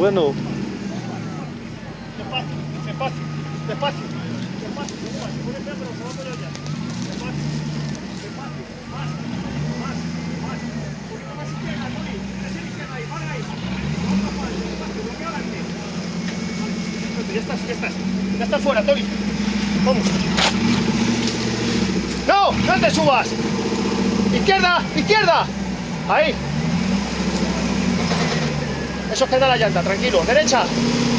bueno. Despacio, despacio, despacio, despacio, despacio. Puede ser, pero se va a poner ya. Despacio, despacio, más, más, más. Un poquito más izquierda, Tony. Presión izquierda ahí, para ahí. Vamos más, despacio, bloqueo adelante. Vale, ya estás, ya estás. Ya estás fuera, Tony. Vamos. ¡No! ¡No te subas! ¡Izquierda! ¡Izquierda! Ahí. Eso es que da la llanta, tranquilo. Derecha.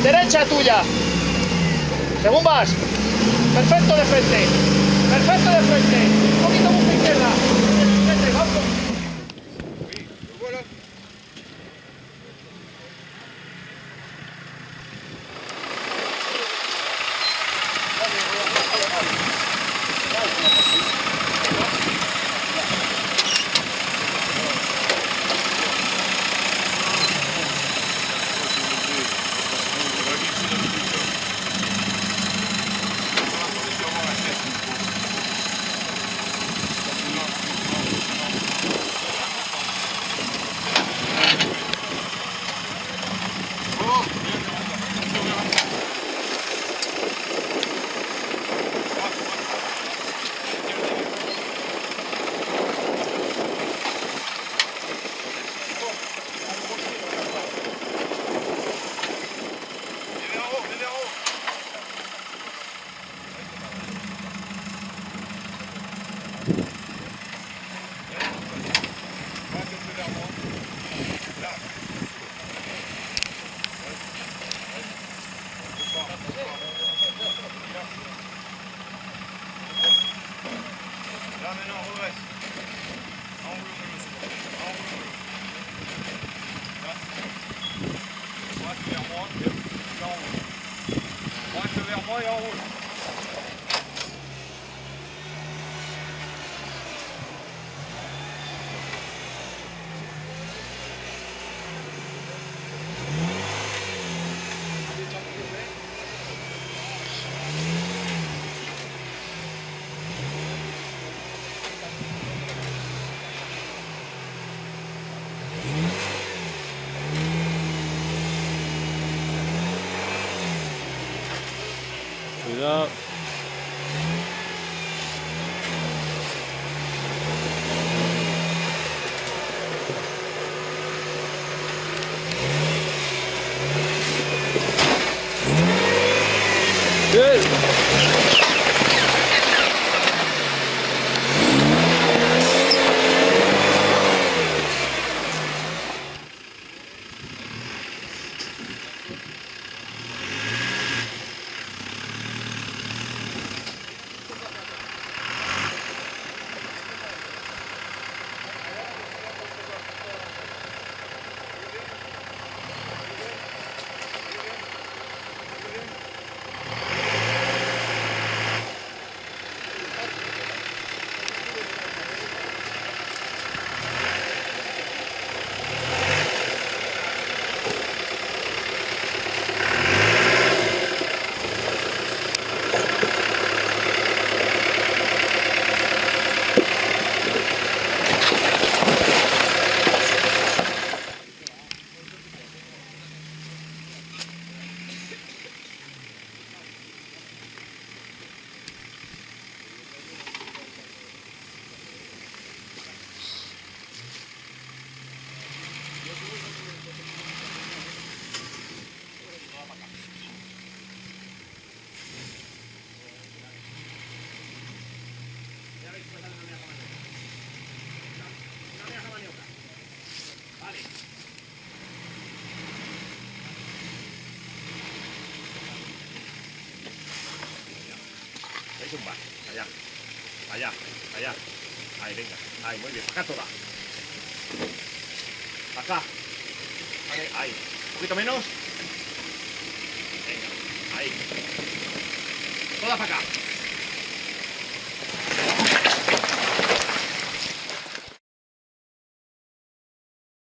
Derecha tuya. Según vas. Perfecto de frente. Perfecto de frente. Un poquito busca izquierda. Frente, vamos. Là maintenant, redresse. Enroule-le. Enroule-le. Là. Droite vers moi, et enroule. Droite vers moi et enroule. Cuidado. Bien. Ahí zumba. Allá. Allá. Allá. Ahí, venga. Ahí, muy bien. Acá toda. Acá. Vale, ahí. Un poquito menos. Venga. Ahí. Toda para acá.